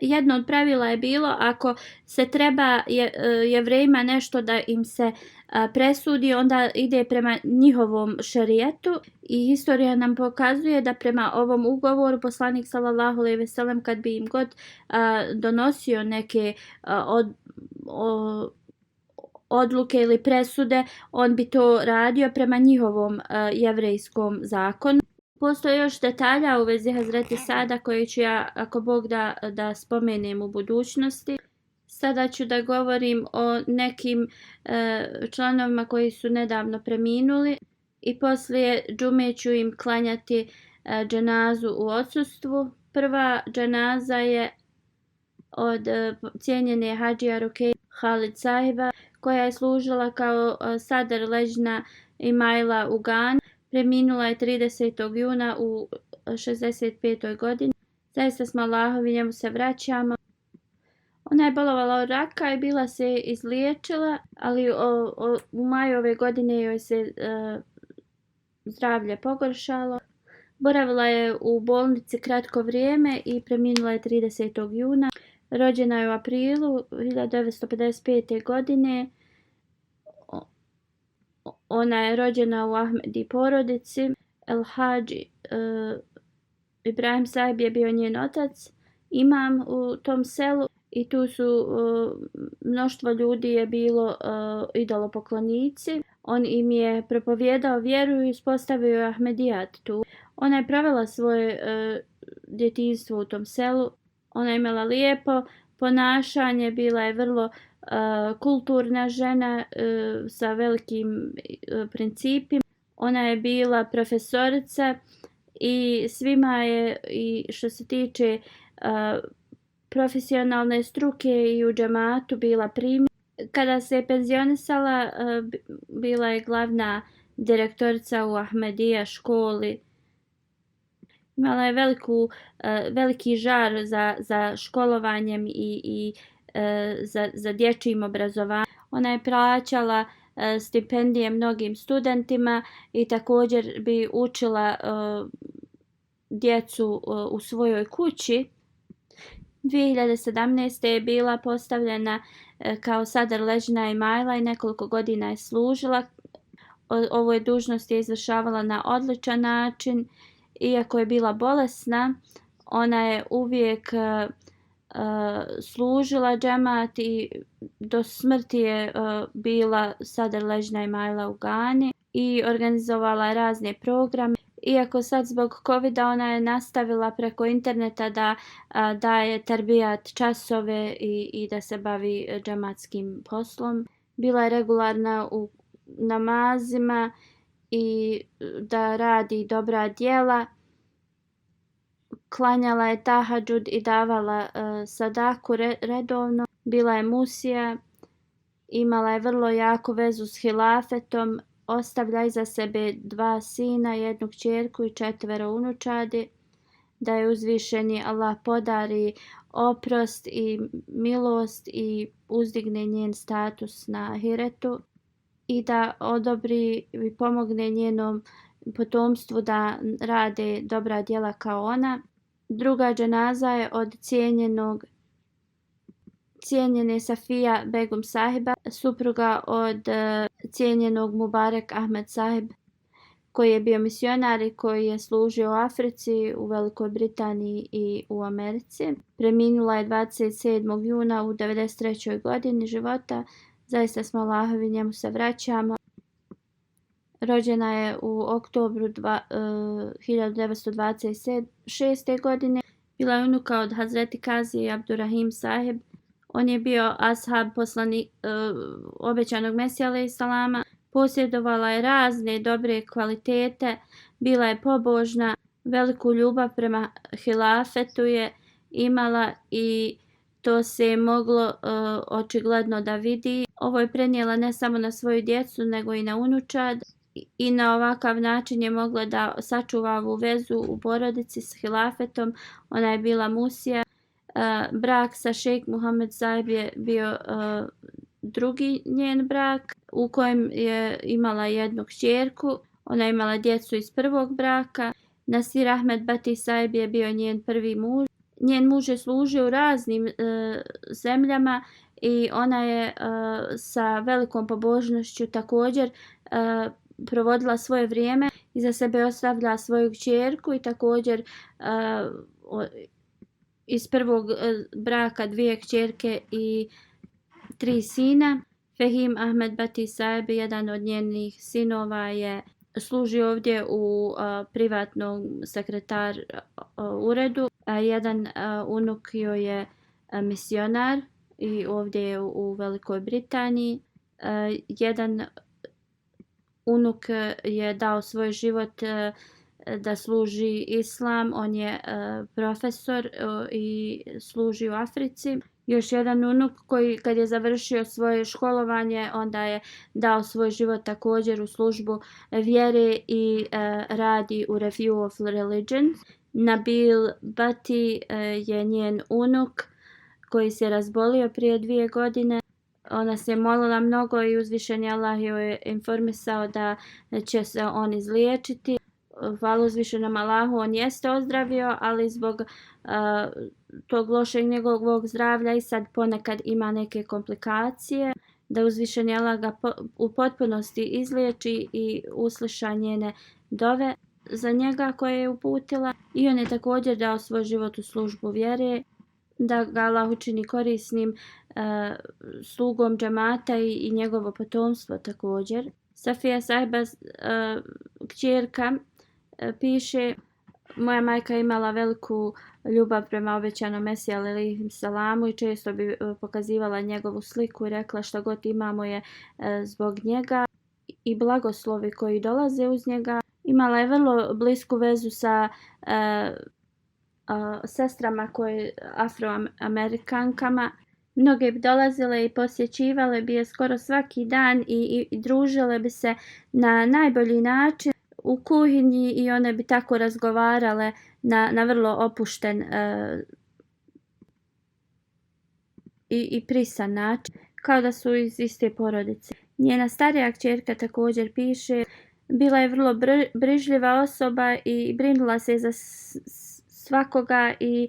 jedno od pravila je bilo ako se treba Jevrejima nešto da im se presudi, onda ide prema njihovom šerijetu i historija nam pokazuje da prema ovom ugovoru poslanik sallallahu alejhi ve sellem kad bi im god donosio neke odluke ili presude, on bi to radio prema njihovom jevrejskom zakonu. Postoje još detalja u vezi Hazreti Sada koje ću ja, ako Bog da spomenem u budućnosti. Sada ću da govorim o nekim članovima koji su nedavno preminuli i poslije džume ću im klanjati dženazu u odsustvu. Prva dženaza je od cijenjene Hadžija Rukeje Halid Sahiba, koja je služila kao sadar ležna Imajla u Gani. Preminula je 30. juna u 65. godini. Zaista smo Allahovi, njemu se vraćamo. Ona je bolovala od raka i bila se izliječila, ali u maju ove godine joj se zdravlje pogoršalo. Boravila je u bolnici kratko vrijeme i preminula je 30. juna. Rođena je u aprilu 1955. godine Ona je rođena u Ahmedi porodici. El Hadži Ibrahim Sahib je bio njen otac, imam u tom selu i tu su mnoštvo ljudi je bilo idolopoklonici. On im je propovijedao vjeru i uspostavio Ahmedijat tu. Ona je provela svoje djetinjstvo u tom selu. Ona je imala lijepo ponašanje, bila je vrlo kulturna žena sa velikim principima. Ona je bila profesorica i svima je, i što se tiče profesionalne struke i u džematu bila primjer. Kada se je penzionisala, bila je glavna direktorica u Ahmedija školi. Imala je veliki žar za školovanjem i za dječjim obrazovanjem. Ona je plaćala stipendije mnogim studentima i također bi učila djecu u svojoj kući. 2017. je bila postavljena kao Sadr Ležna Imajla i nekoliko godina je služila. Ovoj dužnosti je izvršavala na odličan način. Iako je bila bolesna, ona je uvijek služila džemat i do smrti je bila Sadr Ležna Imajla u Gani i organizovala razne programe. Iako sad zbog covida ona je nastavila preko interneta da daje tarbijat časove i da se bavi džematskim poslom. Bila je regularna u namazima i da radi dobra djela. Klanjala je tahadžud i davala sadaku redovno. Bila je musija, imala je vrlo jaku vezu s hilafetom, ostavlja iza sebe 2 sina, 1 kćerku i 4 unučadi. Da je uzvišeni Allah podari oprost i milost i uzdigne njen status na ahiretu i da odobri i pomogne njenom potomstvu da rade dobra djela kao ona. Druga dženaza je od cijenjene Safija Begum Sahiba, supruga od cijenjenog Mubarek Ahmed Sahib, koji je bio misionar i koji je služio u Africi, u Velikoj Britaniji i u Americi. Preminula je 27. juna u 93. godini života. Zaista smo Allahovi, njemu se vraćamo. Rođena je u oktobru 1926. godine. Bila je unuka od Hazreti Kazi Abdurrahim Sahib. On je bio ashab obećanog Mesija alejhi salama. Posjedovala je razne dobre kvalitete. Bila je pobožna. Veliku ljubav prema hilafetu je imala i to se je moglo očigledno da vidi. Ovo je prenijela ne samo na svoju djecu, nego i na unučad. I na ovakav način je mogla da sačuva ovu vezu u porodici s hilafetom. Ona je bila musija. Brak sa šejk Muhammed Sahib je bio drugi njen brak u kojem je imala 1 kćerku. Ona je imala djecu iz prvog braka. Nasir Ahmed Bati Sahib je bio njen prvi muž. Njen muž je služio u raznim zemljama i ona je sa velikom pobožnošću također provodila svoje vrijeme. Iza sebe ostavlja svoju kćerku i također iz prvog braka 2 kćerke i 3 sina. Fehim Ahmed Bati Sahib, jedan od njenih sinova, je služio ovdje u privatnom sekretar uredu. Jedan unuk joj je misionar i ovdje je u Velikoj Britaniji. Jedan unuk je dao svoj život da služi islam. On je profesor i služi u Africi. Još jedan unuk koji kad je završio svoje školovanje, onda je dao svoj život također u službu vjere i radi u Review of Religion. Nabil Bati je njen unuk koji se razbolio prije 2 godine. Ona se molila mnogo i uzvišeni Allah joj je informisao da će se on izliječiti. Hvala uzvišenom Allahu, on jeste ozdravio, ali zbog tog lošeg njegovog zdravlja i sad ponekad ima neke komplikacije. da uzvišeni Allah ga u potpunosti izliječi i usliša njene dove za njega koje je uputila i on je također dao svoj život u službu vjere, da ga Allah učini korisnim slugom džemata i njegovo potomstvo također. Safija sahiba kćerka piše: moja majka je imala veliku ljubav prema obećanom Mesiji alejhi salamu i često bi pokazivala njegovu sliku i rekla šta god imamo je zbog njega i blagoslovi koji dolaze uz njega. Imala je vrlo blisku vezu sa sestrama koje afroamerikankama. Mnoge bi dolazile i posjećivale bi je skoro svaki dan i družile bi se na najbolji način u kuhinji i one bi tako razgovarale na vrlo opušten i prisan način, kao da su iz iste porodice. Njena starija kćerka također piše: bila je vrlo brižljiva osoba i brinula se za svakoga i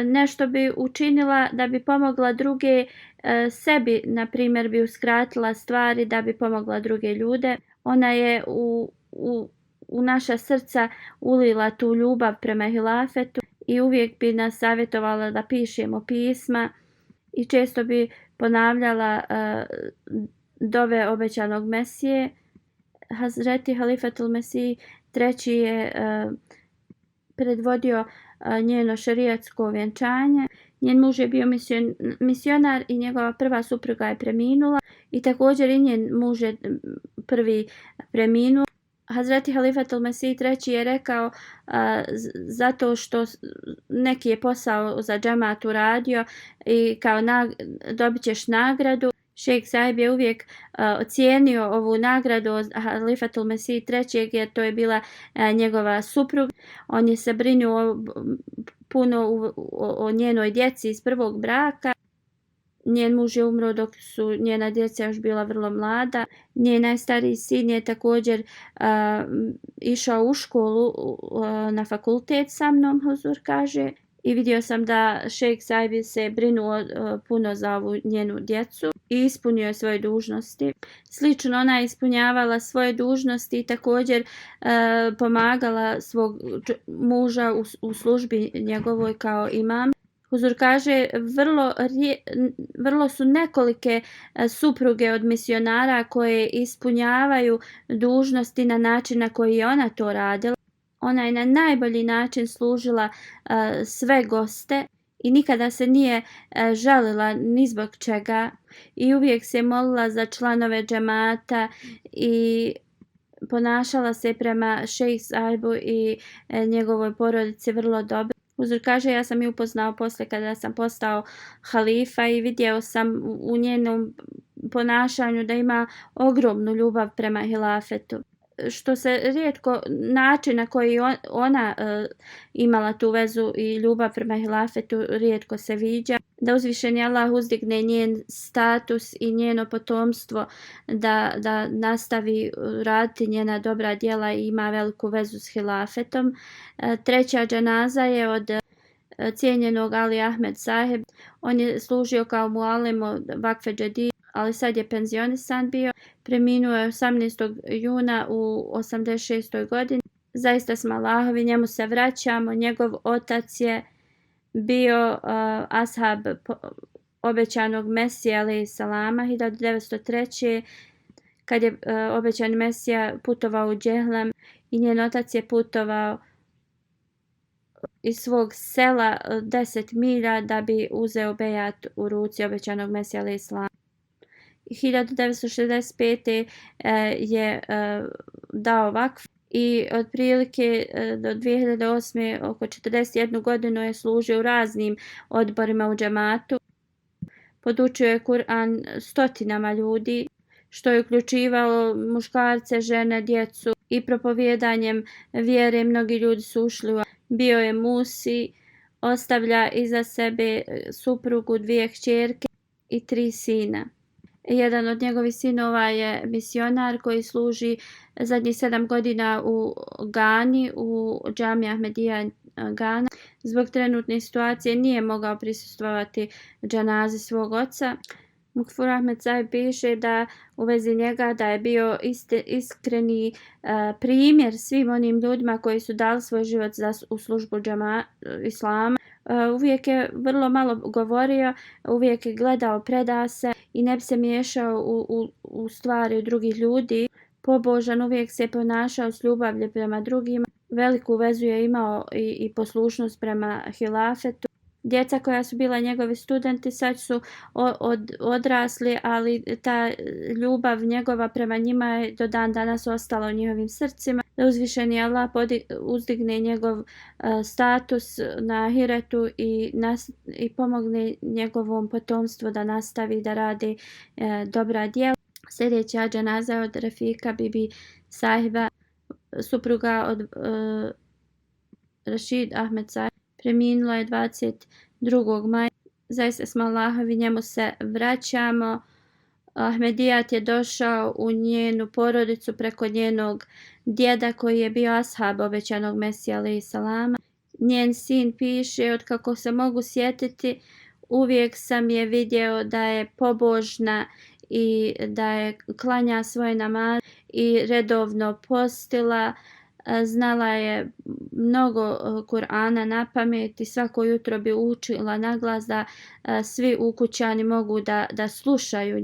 nešto bi učinila da bi pomogla druge, sebi na primjer bi uskratila stvari da bi pomogla druge ljude. Ona je u naša srca ulila tu ljubav prema hilafetu i uvijek bi nas savjetovala da pišemo pisma i često bi ponavljala dove obećanog Mesije. Hazreti Halifatul Mesih III je predvodio njeno šerijatsko vjenčanje. Njen muž je bio misionar i njegova prva supruga je preminula i također i njen muž je prvi preminuo. Hazreti Halifatul Mesih III je rekao zato što neki je posao za džemat uradio i kao dobit ćeš nagradu. Šejh Sahib je uvijek ocijenio ovu nagradu od Halifatul Mesih III jer to je bila njegova supruga. On je se brinuo puno o njenoj djeci iz prvog braka. Njen muž je umro dok su njena djeca još bila vrlo mlada. Njen najstariji sin je također išao u školu na fakultet sa mnom, huzur kaže. I vidio sam da šejh Sahib se brinuo puno za ovu njenu djecu i ispunio je svoje dužnosti. Slično ona je ispunjavala svoje dužnosti i također pomagala svog muža u službi njegovoj kao imam. Huzur kaže, vrlo su nekolike supruge od misionara koje ispunjavaju dužnosti na način na koji je ona to radila. Ona je na najbolji način služila sve goste i nikada se nije žalila ni zbog čega i uvijek se molila za članove džemata i ponašala se prema šejh Sahibu i njegovoj porodici vrlo dobro. Huzur kaže, ja sam ju upoznao poslije kada sam postao halifa i vidio sam u njenom ponašanju da ima ogromnu ljubav prema hilafetu. Što se rijetko način na koji ona imala tu vezu i ljubav prema hilafetu rijetko se viđa. Da uzvišeni Allah uzdigne njen status i njeno potomstvo, da nastavi raditi njena dobra djela i ima veliku vezu s hilafetom. Treća džanaza je od cijenjenog Ali Ahmed Saheb. On je služio kao mualim od Vakfe Džedid, ali sad je penzionisan bio. Preminuo je 18. juna u 86. godini. Zaista smo Allahovi, njemu se vraćamo. Njegov otac je bio ashab obećanog Mesija alejhi salama 1903. kad je obećani Mesija putovao u Džehlem i njen otac je putovao iz svog sela 10 milja da bi uzeo bejat u ruci obećanog Mesija alejhi salama. 1965. je dao vakf i otprilike do 2008. oko 41 godinu je služio u raznim odborima u džematu. Podučio je Kur'an stotinama ljudi, što je uključivalo muškarce, žene, djecu i propovijedanjem vjere. Mnogi ljudi su ušli u. Bio je musi, ostavlja iza sebe suprugu, 2 kćerke i 3 sina. Jedan od njegovih sinova je misionar koji služi zadnjih 7 godina u Gani, u džamiji Ahmedija Gana. Zbog trenutne situacije nije mogao prisustvovati džanazi svog oca. Mukfur Ahmed Saib piše da u vezi njega da je bio iskreni primjer svim onim ljudima koji su dali svoj život u službu islama. Uvijek je vrlo malo govorio, uvijek je gledao, predao se i ne bi se miješao u stvari drugih ljudi. Pobožan, uvijek se ponašao s ljubavlju prema drugima. Veliku vezu je imao i poslušnost prema hilafetu. Djeca koja su bila njegovi studenti sad su odrasli, ali ta ljubav njegova prema njima je do dan danas ostala u njihovim srcima. Da uzvišeni Allah uzdigne njegov status na ahiretu i pomogne njegovom potomstvu da nastavi da radi dobra djela. Sljedeća dženaza je od Rafika Bibi Sahiba, supruga od Rashid Ahmed Sahib. Preminula je 22. maja. Zaista smo Allahovi, njemu se vraćamo. Ahmedijat je došao u njenu porodicu preko njenog djeda koji je bio ashab obećanog Mesija alejhi salama. Njen sin piše: od kako se mogu sjetiti, uvijek sam je vidio da je pobožna i da je klanja svoje namaze i redovno postila. Znala je mnogo Kur'ana na pamet i svako jutro bi učila naglas da svi ukućani mogu da slušaju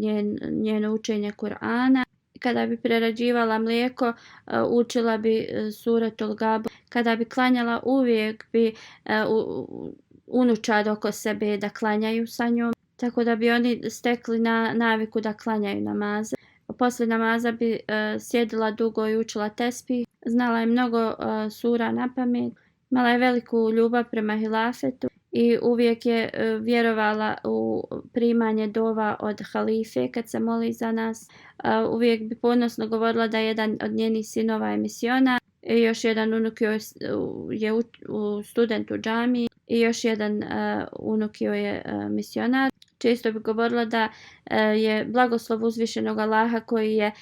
njeno učenje Kur'ana. Kada bi prerađivala mlijeko, učila bi suratul Gabur. Kada bi klanjala, uvijek bi unučad oko sebe da klanjaju sa njom, tako da bi oni stekli naviku da klanjaju namaze. Poslije namaza bi sjedila dugo i učila tesbih. Znala je mnogo sura na pamet. Imala je veliku ljubav prema hilafetu i uvijek je vjerovala u primanje dova od halife kad se moli za nas. Uvijek bi ponosno govorila da jedan od njenih sinova je misionar. I još jedan unuk je student u džamiji i još jedan unuk je misionar. Često bi govorila da je blagoslov uzvišenog Allaha koji je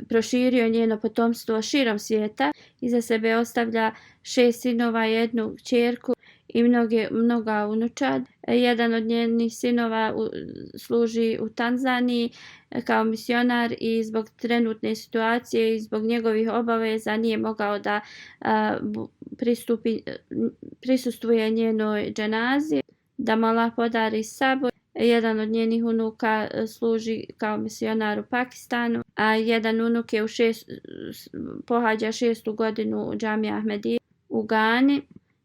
proširio njeno potomstvo širom svijeta. Iza sebe ostavlja 6 sinova, 1 kćerku i mnoga unučad. Jedan od njenih sinova služi u Tanzaniji kao misionar i zbog trenutne situacije i zbog njegovih obaveza nije mogao da prisustvuje njenoj dženazi, da mu Allah podari sabor. Jedan od njenih unuka služi kao misionar u Pakistanu, a jedan unuk je pohađa 6. godinu džamija Ahmedije u Gani.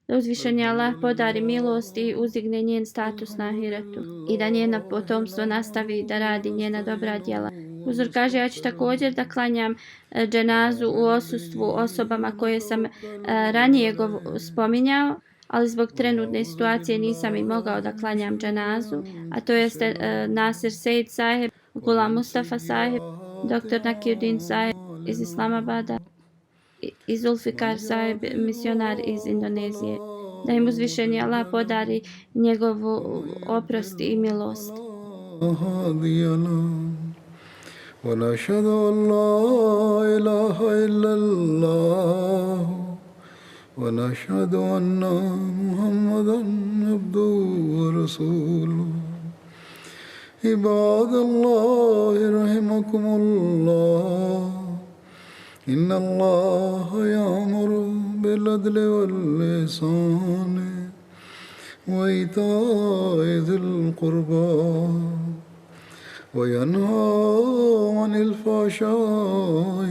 Da uzvišeni Allah podari milost i uzdigne njen status na ahiretu i da njeno potomstvo nastavi da radi njena dobra djela. Uzor kaže: ja ću također da klanjam dženazu u odsustvu osobama koje sam ranije spominjao, ali zbog trenutne situacije nisam i mogao da klanjam dženazu, a to jeste Nasir Said Sahib, Ghulam Mustafa Sahib, dr. Nakiuddin Sahib iz Islamabada i Zulfikar Sahib, misionar iz Indonezije. Da im uzvišeni Allah podari njegovu oprost i milost. ونشهد أن لا إله إلا الله ونشهد أن محمدا عبده ورسوله عباد الله رحمكم الله إن الله يأمر بالعدل والإحسان وإيتاء ذي القربى وينهى عن الفحشاء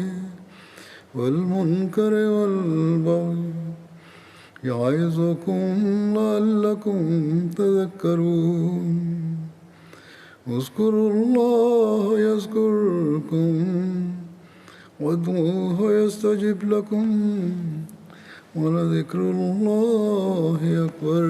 والمنكر والبغي يعظكم لعلكم تذكرون اذكروا الله يذكركم وادعوه يستجب لكم ولذكر الله أكبر.